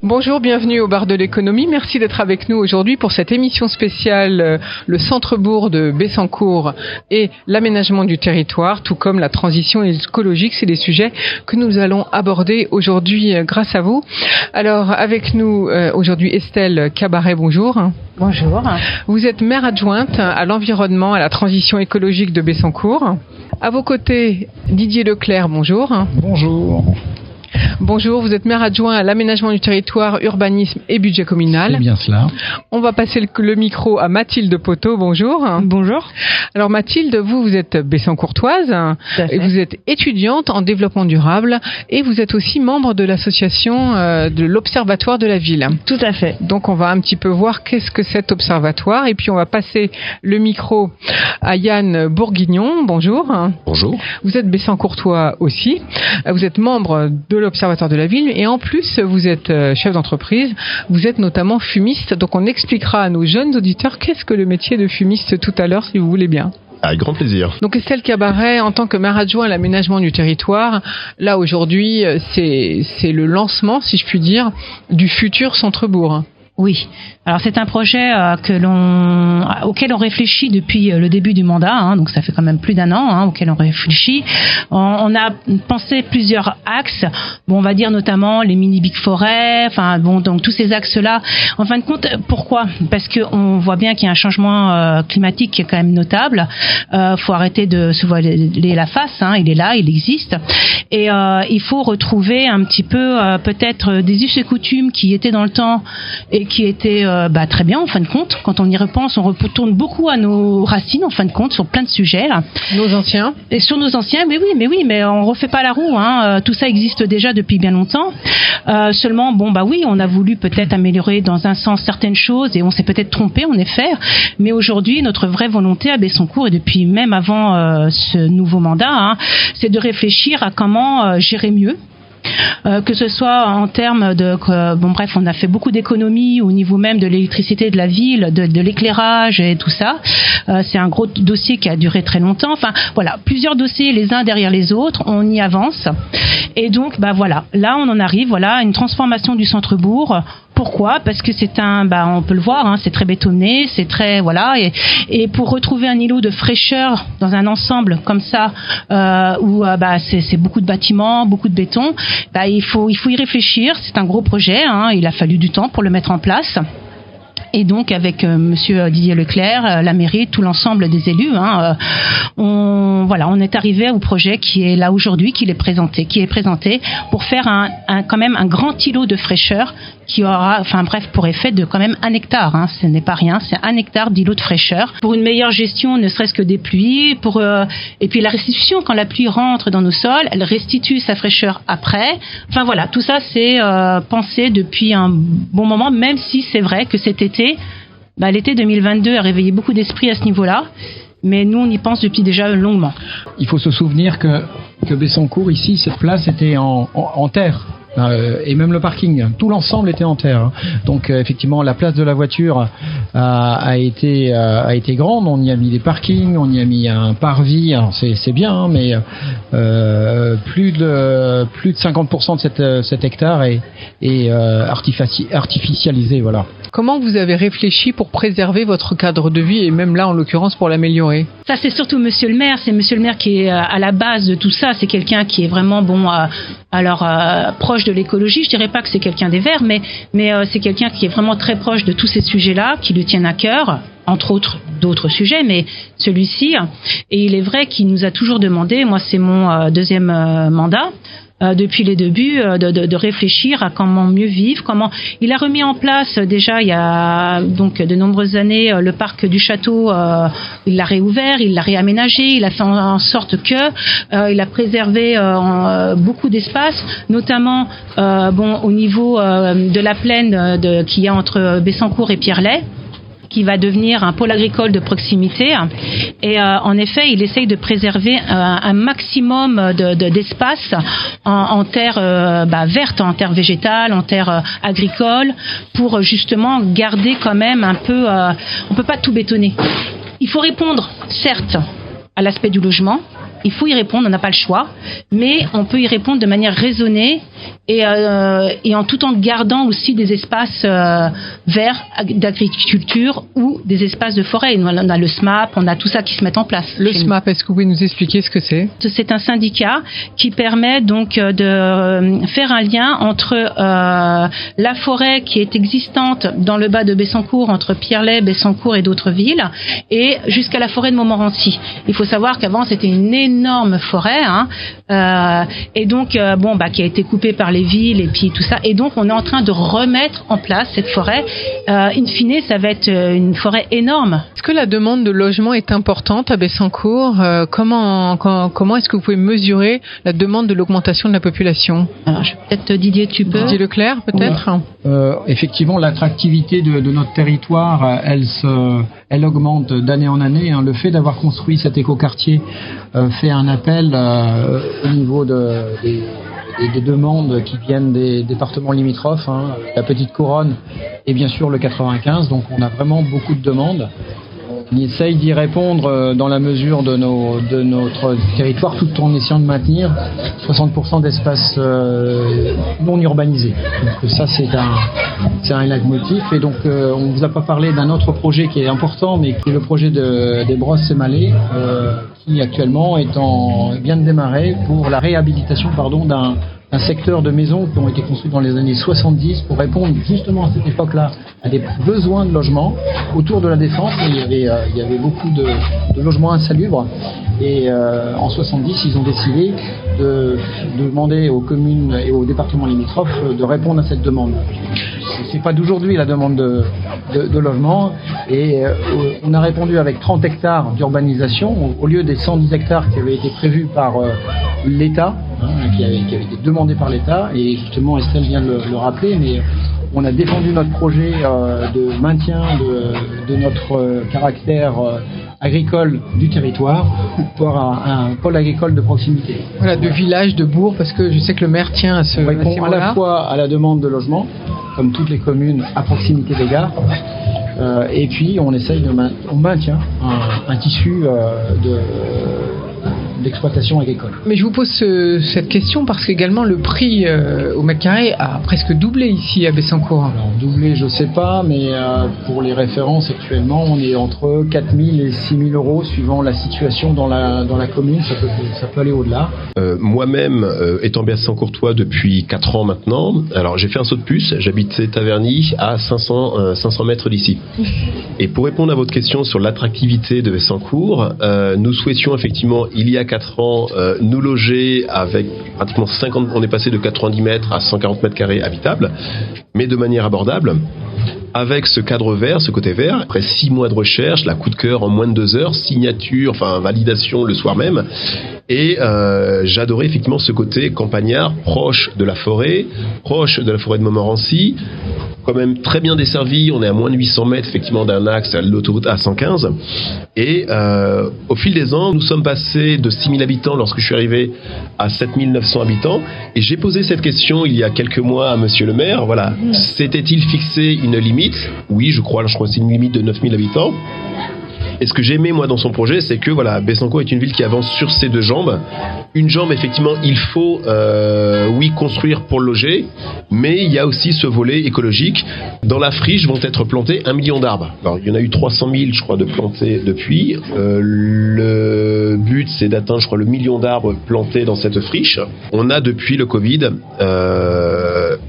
Bonjour, bienvenue au Bar de l'économie. Merci d'être avec nous aujourd'hui pour cette émission spéciale le centre-bourg de Bessancourt et l'aménagement du territoire, tout comme la transition écologique. C'est des sujets que nous allons aborder aujourd'hui grâce à vous. Alors, avec nous aujourd'hui Estelle Cabaret, bonjour. Bonjour. Vous êtes maire adjointe à l'environnement, à la transition écologique de Bessancourt. À vos côtés, Didier Leclerc, bonjour. Bonjour. Bonjour, vous êtes maire adjoint à l'aménagement du territoire, urbanisme et budget communal. C'est bien cela. On va passer le micro à Mathilde Poteau, bonjour. Bonjour. Alors Mathilde, vous êtes bessancourtoise et vous êtes étudiante en développement durable et vous êtes aussi membre de l'association de l'Observatoire de la ville. Tout à fait. Donc on va un petit peu voir qu'est-ce que cet observatoire et puis on va passer le micro à Yann Bourguignon, bonjour. Bonjour. Vous êtes bessancourtois aussi, vous êtes membre de l'Observatoire de la ville et en plus vous êtes chef d'entreprise, vous êtes notamment fumiste, donc on expliquera à nos jeunes auditeurs qu'est-ce que le métier de fumiste tout à l'heure si vous voulez bien. Avec grand plaisir. Donc Estelle Cabaret, en tant que maire adjoint à l'aménagement du territoire, là aujourd'hui c'est le lancement, si je puis dire, du futur centre-bourg. Oui. Alors c'est un projet auquel on réfléchit depuis le début du mandat, donc ça fait quand même plus d'un an auquel on réfléchit. On a pensé plusieurs axes, on va dire notamment les mini-big forêts, donc tous ces axes-là. En fin de compte, pourquoi ? Parce qu'on voit bien qu'il y a un changement climatique qui est quand même notable. Faut arrêter de se voiler la face, il est là, il existe. Et il faut retrouver un petit peu peut-être des us et coutumes qui étaient dans le temps et qui étaient très bien en fin de compte. Quand on y repense, on retourne beaucoup à nos racines en fin de compte sur plein de sujets. Là. Nos anciens. Et sur nos anciens, mais on refait pas la roue. Tout ça existe déjà depuis bien longtemps. Seulement, on a voulu peut-être améliorer dans un sens certaines choses et on s'est peut-être trompé en effet. Mais aujourd'hui, notre vraie volonté à Bessancourt et depuis même avant ce nouveau mandat, c'est de réfléchir à comment gérer mieux. Que ce soit en termes on a fait beaucoup d'économies au niveau même de l'électricité de la ville, de l'éclairage et tout ça. C'est un gros dossier qui a duré très longtemps. Enfin, voilà, plusieurs dossiers les uns derrière les autres. On y avance. Et donc, là, on en arrive, à une transformation du centre-bourg. Pourquoi ? Parce que c'est on peut le voir, c'est très bétonné, c'est très, et pour retrouver un îlot de fraîcheur dans un ensemble comme ça, où c'est beaucoup de bâtiments, beaucoup de béton, il faut y réfléchir. C'est un gros projet, il a fallu du temps pour le mettre en place. Et donc avec Monsieur Didier Leclerc, la mairie, tout l'ensemble des élus, on est arrivé au projet qui est là aujourd'hui, qui est présenté pour faire quand même un grand îlot de fraîcheur qui aura, pour effet de quand même 1 hectare. Ce n'est pas rien, c'est 1 hectare d'îlot de fraîcheur pour une meilleure gestion, ne serait-ce que des pluies, et puis la restitution quand la pluie rentre dans nos sols, elle restitue sa fraîcheur après. Tout ça c'est pensé depuis un bon moment, même si c'est vrai que cet été, l'été 2022 a réveillé beaucoup d'esprits à ce niveau-là. Mais nous, on y pense depuis déjà longuement. Il faut se souvenir que Bessancourt, ici, cette place était en terre. Et même le parking, tout l'ensemble était en terre. Donc effectivement, la place de la voiture a été grande. On y a mis des parkings, on y a mis un parvis. Alors c'est bien, mais plus de 50% de cet hectare est artificialisé, voilà. Comment vous avez réfléchi pour préserver votre cadre de vie et même là, en l'occurrence, pour l'améliorer ? Ça, c'est surtout Monsieur le maire. C'est Monsieur le maire qui est à la base de tout ça. C'est quelqu'un qui est vraiment proche de l'écologie. Je dirais pas que c'est quelqu'un des Verts, mais c'est quelqu'un qui est vraiment très proche de tous ces sujets-là, qui lui tiennent à cœur. Entre autres d'autres sujets, mais celui-ci. Et il est vrai qu'il nous a toujours demandé, moi c'est mon deuxième mandat, depuis les débuts, de réfléchir à comment mieux vivre, il a remis en place déjà il y a donc de nombreuses années le parc du château, il l'a réouvert, il l'a réaménagé, il a fait en sorte que il a préservé beaucoup d'espace, notamment au niveau de la plaine qu'il y a entre Bessancourt et Pierrelet, qui va devenir un pôle agricole de proximité. Et en effet, il essaye de préserver un maximum d'espace en terre verte, en terre végétale, en terre agricole, pour justement garder quand même un peu... on peut pas tout bétonner. Il faut répondre, certes, à l'aspect du logement, il faut y répondre, on n'a pas le choix, mais on peut y répondre de manière raisonnée et en tout en gardant aussi des espaces verts d'agriculture ou des espaces de forêt. On a le SMAP, on a tout ça qui se met en place. Le SMAP, est-ce que vous pouvez nous expliquer ce que c'est ? C'est un syndicat qui permet donc de faire un lien entre la forêt qui est existante dans le bas de Bessancourt, entre Pierrelet, Bessancourt et d'autres villes, et jusqu'à la forêt de Montmorency. Il faut savoir qu'avant c'était une énorme forêt, et donc qui a été coupée par les villes et puis tout ça. Et donc on est en train de remettre en place cette forêt. In fine, ça va être une forêt énorme. Est-ce que la demande de logement est importante à Bessancourt ? Comment est-ce que vous pouvez mesurer la demande de l'augmentation de la population ? Alors, peut-être Didier, tu peux. Didier Leclerc, peut-être. Effectivement, l'attractivité de notre territoire, elle augmente d'année en année. Le fait d'avoir construit cet écoquartier fait un appel au niveau des demandes qui viennent des départements limitrophes, la Petite Couronne et bien sûr le 95. Donc on a vraiment beaucoup de demandes. On essaye d'y répondre dans la mesure de notre territoire, tout en essayant de maintenir 60% d'espaces non urbanisés. Donc ça c'est un leitmotiv. Et donc on vous a pas parlé d'un autre projet qui est important, mais qui est le projet des Brosses et Malais, qui actuellement vient de démarrer pour la réhabilitation d'un secteur de maisons qui ont été construits dans les années 70 pour répondre justement à cette époque-là à des besoins de logement autour de la Défense. Et il y avait beaucoup de logements insalubres. Et en 70, ils ont décidé de demander aux communes et aux départements limitrophes de répondre à cette demande. C'est pas d'aujourd'hui la demande de logement, et on a répondu avec 30 hectares d'urbanisation au lieu des 110 hectares qui avaient été prévus par l'État, qui avaient été demandés par l'État. Et justement Estelle vient de le rappeler, mais on a défendu notre projet de maintien de notre caractère agricole du territoire pour un pôle agricole de proximité. Voilà, de village, de bourg, parce que je sais que le maire tient à ce on répond à la fois à la demande de logement, comme toutes les communes à proximité des gares, et puis on maintient un tissu d'exploitation agricole. Mais je vous pose cette question parce qu'également le prix au mètre carré a presque doublé ici à Bessancourt. Alors doublé, je sais pas, mais pour les références actuellement, on est entre 4 000 et 6 000 euros suivant la situation dans la commune. Ça peut aller au-delà. Moi-même, étant Bessancourtois depuis 4 ans maintenant, alors j'ai fait un saut de puce. J'habitais Taverny à 500 mètres d'ici. Et pour répondre à votre question sur l'attractivité de Bessancourt, nous souhaitions effectivement il y a 4 ans nous loger avec pratiquement 50, on est passé de 90 mètres à 140 mètres carrés habitables, mais de manière abordable, avec ce cadre vert, ce côté vert. Après 6 mois de recherche, la coup de cœur en moins de 2 heures, signature, validation le soir même. Et j'adorais effectivement ce côté campagnard, proche de la forêt de Montmorency, quand même très bien desservi. On est à moins de 800 mètres effectivement d'un axe, l'autoroute A115. Et au fil des ans, nous sommes passés de 6 000 habitants lorsque je suis arrivé à 7 900 habitants. Et j'ai posé cette question il y a quelques mois à monsieur le maire. Voilà, s'était-il fixé une limite ? Oui, je crois que c'est une limite de 9 000 habitants. Et ce que j'aimais moi dans son projet, c'est que Bessancourt est une ville qui avance sur ses 2 jambes. Une jambe, effectivement, il faut construire pour loger, mais il y a aussi ce volet écologique. Dans la friche vont être plantés 1 million d'arbres. Alors il y en a eu 300 000, je crois, de plantés depuis. Le but, c'est d'atteindre, je crois, le 1 million d'arbres plantés dans cette friche. On a depuis le Covid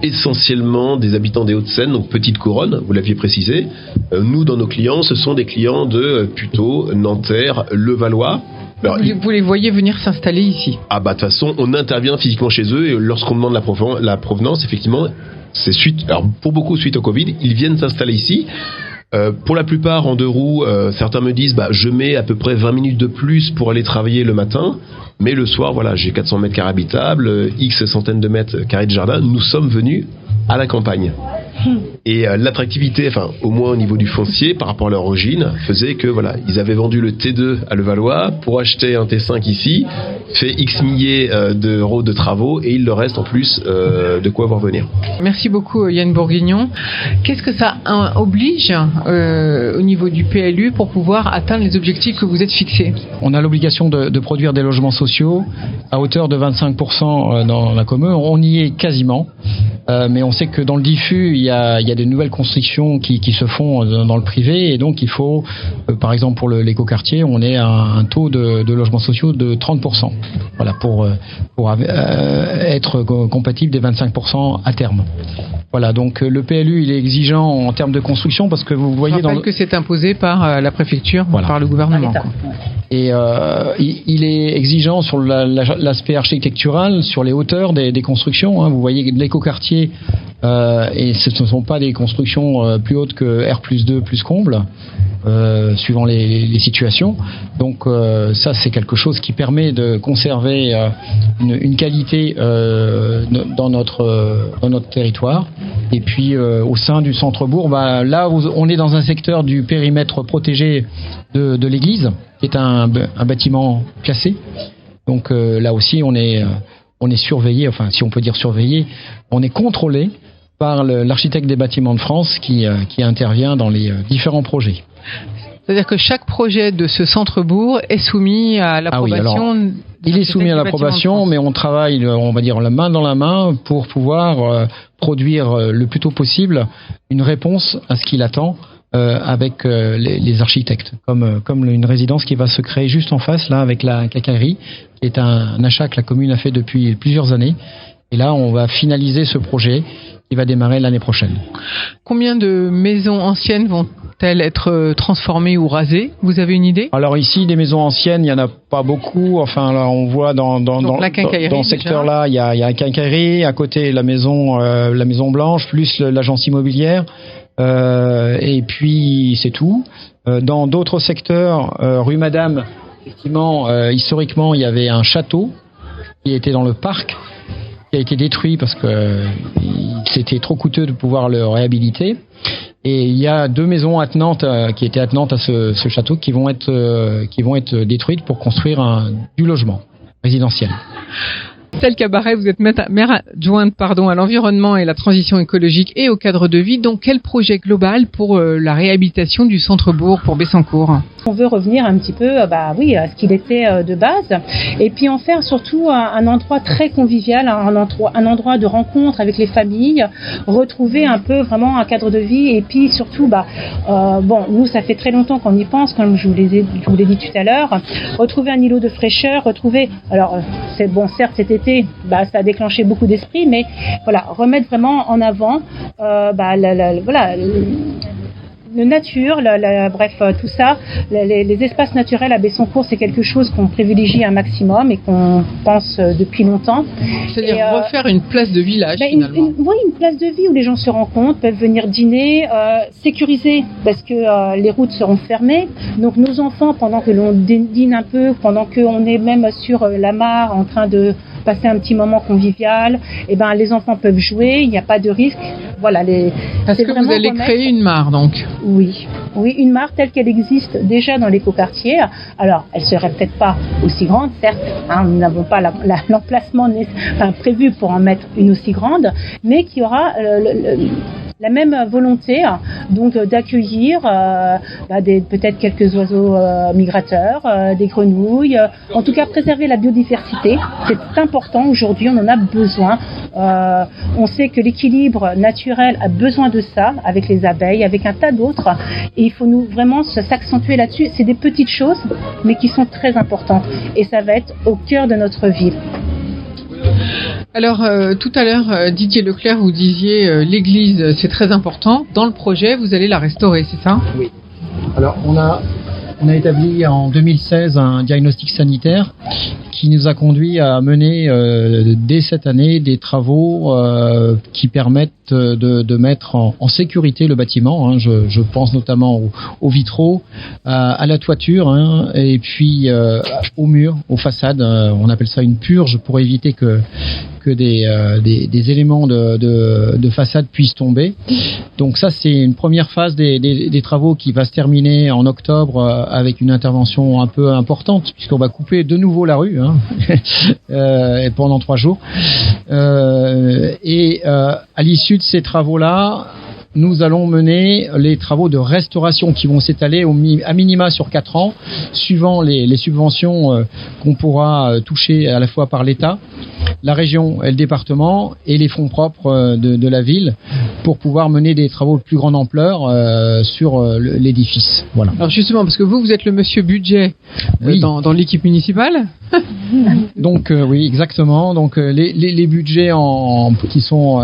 essentiellement des habitants des Hauts-de-Seine, donc Petite Couronne, vous l'aviez précisé. Nous, dans nos clients, ce sont des clients de plutôt Nanterre, Levallois. Alors, vous les voyez venir s'installer ici ? Ah de toute façon, on intervient physiquement chez eux et lorsqu'on demande la provenance, effectivement, c'est pour beaucoup suite au Covid, ils viennent s'installer ici. Pour la plupart en 2 roues, certains me disent je mets à peu près 20 minutes de plus pour aller travailler le matin, mais le soir, j'ai 400 mètres carrés habitables, X centaines de mètres carrés de jardin. Nous sommes venus à la campagne. Et l'attractivité, enfin au moins au niveau du foncier par rapport à leur origine, faisait que voilà, ils avaient vendu le T2 à Levallois pour acheter un T5 ici, fait X milliers d'euros de travaux et il leur reste en plus de quoi voir venir. Merci beaucoup Yann Bourguignon. Qu'est-ce que ça oblige au niveau du PLU pour pouvoir atteindre les objectifs que vous êtes fixés? On a l'obligation de produire des logements sociaux à hauteur de 25% dans la commune. On y est quasiment. Mais on sait que dans le diffus, il y a des nouvelles constructions qui se font dans le privé et donc il faut, par exemple pour l'écoquartier, on est à un taux de logements sociaux de 30%. Voilà, pour être compatible des 25% à terme. Voilà, donc le PLU il est exigeant en termes de construction parce que vous voyez que c'est imposé par la préfecture, voilà, par le gouvernement. Et il est exigeant sur l'aspect architectural, sur les hauteurs des constructions. Hein. Vous voyez de l'écoquartier, et ce ne sont pas des constructions plus hautes que R+2 plus comble, suivant les situations. Donc ça, c'est quelque chose qui permet de conserver une qualité dans notre territoire. Et puis au sein du centre-bourg, là on est dans un secteur du périmètre protégé de l'église, qui est un bâtiment classé. Donc là aussi on est surveillé, enfin si on peut dire surveillé, on est contrôlé par l'architecte des bâtiments de France qui intervient dans les différents projets. C'est-à-dire que chaque projet de ce centre-bourg est soumis à l'approbation. Oui, il est soumis à l'approbation, mais on travaille, on va dire, la main dans la main pour pouvoir produire le plus tôt possible une réponse à ce qu'il attend avec les architectes, comme une résidence qui va se créer juste en face, là, avec la quincaillerie, qui est un achat que la commune a fait depuis plusieurs années. Et là, on va finaliser ce projet qui va démarrer l'année prochaine. Combien de maisons anciennes vont-elles être transformées ou rasées? Vous avez une idée? Alors ici, des maisons anciennes, il n'y en a pas beaucoup. Enfin, là, on voit dans ce secteur-là, il y a la quincaillerie, à côté la maison blanche, plus l'agence immobilière. Et puis, c'est tout. Dans d'autres secteurs, rue Madame, effectivement, historiquement, il y avait un château qui était dans le parc, qui a été détruit parce que c'était trop coûteux de pouvoir le réhabiliter. Et il y a 2 maisons attenantes qui étaient attenantes à ce château qui vont être détruites pour construire du logement résidentiel. Estelle Cabaret, vous êtes maire adjointe à l'environnement et la transition écologique et au cadre de vie. Donc, quel projet global pour la réhabilitation du centre-bourg pour Bessancourt? On veut revenir un petit peu à ce qu'il était de base et puis en faire surtout un endroit très convivial, un endroit de rencontre avec les familles, retrouver un peu vraiment un cadre de vie et puis surtout, nous ça fait très longtemps qu'on y pense, comme je vous l'ai dit tout à l'heure, retrouver un îlot de fraîcheur, c'est bon, certes cet été, ça a déclenché beaucoup d'esprits, mais voilà, remettre vraiment en avant, la nature, tout ça, les espaces naturels à Bessancourt, c'est quelque chose qu'on privilégie un maximum et qu'on pense depuis longtemps. C'est-à-dire refaire une place de village, finalement. Une place de vie où les gens se rencontrent, peuvent venir dîner, sécurisé, parce que les routes seront fermées. Donc nos enfants, pendant que l'on dîne un peu, pendant qu'on est même sur la mare en train de passer un petit moment convivial, les enfants peuvent jouer, il n'y a pas de risque. Voilà, Parce que vous allez créer une mare, donc. Oui, une mare telle qu'elle existe déjà dans l'écoquartier. Alors, elle serait peut-être pas aussi grande, certes, nous n'avons pas l'emplacement prévu pour en mettre une aussi grande, mais qui aura la même volonté, donc d'accueillir peut-être quelques oiseaux migrateurs, des grenouilles, en tout cas préserver la biodiversité. C'est important aujourd'hui, on en a besoin. On sait que l'équilibre naturel a besoin de ça, avec les abeilles, avec un tas d'autres, et il faut vraiment s'accentuer là-dessus. C'est des petites choses, mais qui sont très importantes, et ça va être au cœur de notre ville. Alors, tout à l'heure, Didier Leclerc, vous disiez l'église, c'est très important. Dans le projet, vous allez la restaurer, c'est ça? Oui. Alors, on a établi en 2016 un diagnostic sanitaire qui nous a conduit à mener dès cette année des travaux qui permettent de mettre en sécurité le bâtiment. Je pense notamment aux vitraux, à la toiture, et puis aux murs, aux façades. On appelle ça une purge pour éviter que que des éléments de façade puissent tomber. Donc ça, c'est une première phase des travaux qui va se terminer en octobre avec une intervention un peu importante, puisqu'on va couper de nouveau la rue pendant 3 jours. À l'issue de ces travaux-là, nous allons mener les travaux de restauration qui vont s'étaler à minima sur 4 ans, suivant les subventions qu'on pourra toucher à la fois par l'État, la région et le département, et les fonds propres de la ville, pour pouvoir mener des travaux de plus grande ampleur sur l'édifice. Voilà. Alors justement, parce que vous êtes le monsieur budget dans l'équipe municipale. Donc oui, exactement. Donc les budgets qui sont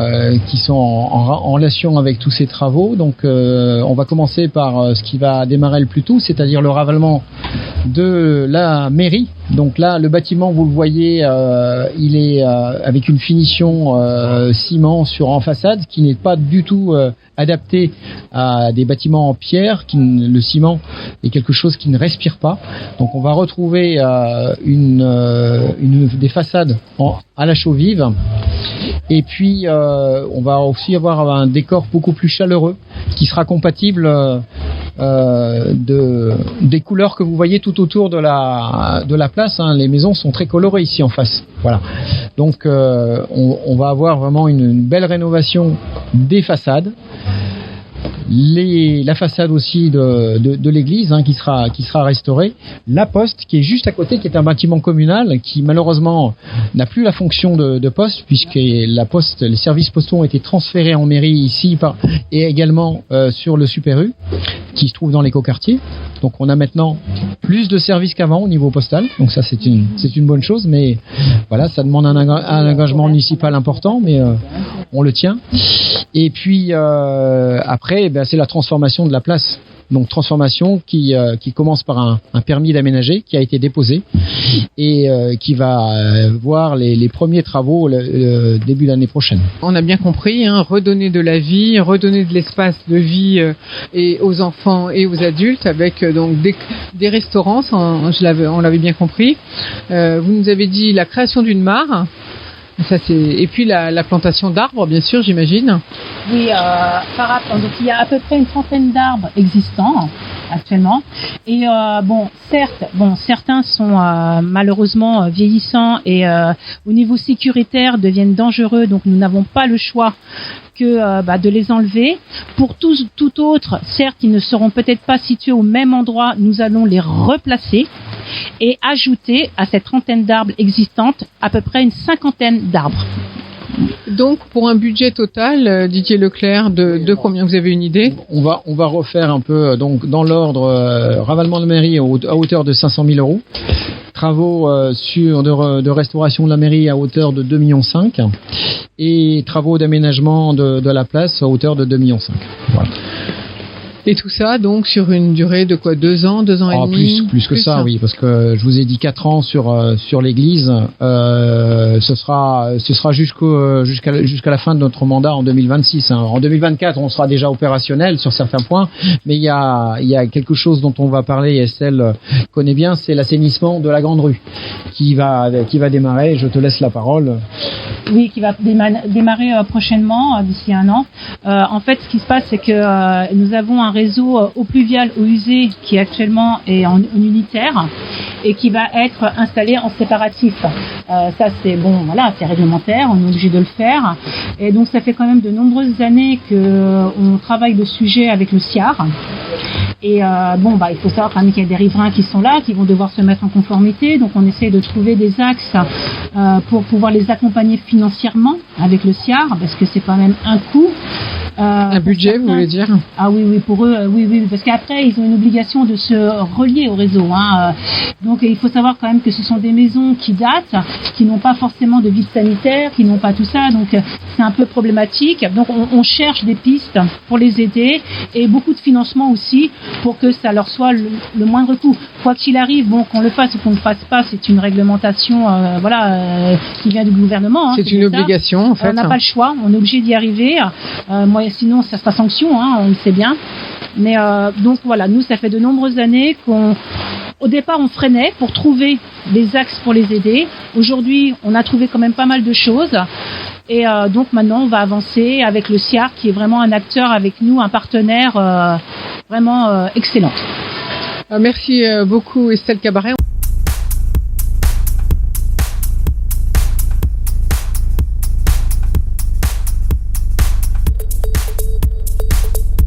en relation avec tous ces travaux. Donc on va commencer par ce qui va démarrer le plus tôt, c'est-à-dire le ravalement de la mairie. Donc là, le bâtiment, vous le voyez, il est avec une finition ciment en façade, qui n'est pas du tout adapté à des bâtiments en pierre. Le ciment est quelque chose qui ne respire pas. Donc on va retrouver des façades à la chaux vive. Et puis on va aussi avoir un décor beaucoup plus chaleureux qui sera compatible des couleurs que vous voyez tout autour de la place. Les maisons sont très colorées ici en face. Voilà. Donc on va avoir vraiment une belle rénovation des façades. La façade aussi de l'église qui sera restaurée, la poste qui est juste à côté, qui est un bâtiment communal qui malheureusement n'a plus la fonction de poste, puisque les services postaux ont été transférés en mairie ici et également sur le Super U qui se trouve dans l'écoquartier. Donc on a maintenant plus de services qu'avant au niveau postal, donc ça c'est une bonne chose, mais voilà, ça demande un engagement municipal important, mais on le tient. Et puis après, c'est la transformation de la place. Donc transformation qui commence par un permis d'aménager qui a été déposé et qui va voir les premiers travaux le début de l'année prochaine. On a bien compris, redonner de la vie, redonner de l'espace de vie et aux enfants et aux adultes avec donc des restaurants, on l'avait bien compris. Vous nous avez dit la création d'une mare. Et puis la plantation d'arbres, bien sûr, j'imagine. Oui, donc il y a à peu près une trentaine d'arbres existants actuellement. Et certains sont malheureusement vieillissants et au niveau sécuritaire deviennent dangereux, donc nous n'avons pas le choix que de les enlever. Pour tout autre, certes, ils ne seront peut-être pas situés au même endroit, nous allons les replacer et ajouter à cette trentaine d'arbres existantes à peu près une 50aine d'arbres. Donc, pour un budget total, Didier Leclerc, de combien vous avez une idée ? On va refaire un peu, donc dans l'ordre, ravalement de mairie à hauteur de 500 000 euros. Travaux de restauration de la mairie à hauteur de 2,5 millions. Et travaux d'aménagement de la place à hauteur de 2,5 millions. Voilà. Et tout ça, donc, sur une durée de quoi, 2 ans et demi? Plus que ça, oui, parce que je vous ai dit 4 ans sur l'église. Ce sera jusqu'à la fin de notre mandat en 2026. En 2024, on sera déjà opérationnel sur certains points, mais il y a quelque chose dont on va parler, et Estelle connaît bien, c'est l'assainissement de la Grande Rue qui va démarrer. Je te laisse la parole. Oui, qui va démarrer prochainement, d'ici 1 an. En fait, ce qui se passe, c'est que nous avons un réseau eau pluviale, eau usée, qui actuellement est en unitaire et qui va être installé en séparatif. Ça, c'est réglementaire, on est obligé de le faire. Et donc, ça fait quand même de nombreuses années qu'on travaille le sujet avec le SIAR. Et il faut savoir quand même qu'il y a des riverains qui sont là, qui vont devoir se mettre en conformité. Donc on essaie de trouver des axes pour pouvoir les accompagner financièrement avec le SIAR, parce que c'est quand même un coût. Un budget, vous voulez dire ? Ah oui, pour eux, oui, parce qu'après ils ont une obligation de se relier au réseau. Donc il faut savoir quand même que ce sont des maisons qui datent, qui n'ont pas forcément de vide sanitaire, qui n'ont pas tout ça, donc c'est un peu problématique. Donc on cherche des pistes pour les aider et beaucoup de financement aussi pour que ça leur soit le moindre coût. Quoi qu'il arrive, qu'on le fasse ou qu'on ne le fasse pas, c'est une réglementation qui vient du gouvernement. C'est une obligation en fait. On n'a pas le choix, on est obligé d'y arriver. Sinon ça sera sanction, on le sait bien. Mais donc voilà, nous ça fait de nombreuses années Au départ, on freinait pour trouver des axes pour les aider. Aujourd'hui, on a trouvé quand même pas mal de choses. Et donc maintenant, on va avancer avec le CIAR, qui est vraiment un acteur avec nous, un partenaire vraiment excellent. Merci beaucoup Estelle Cabaret.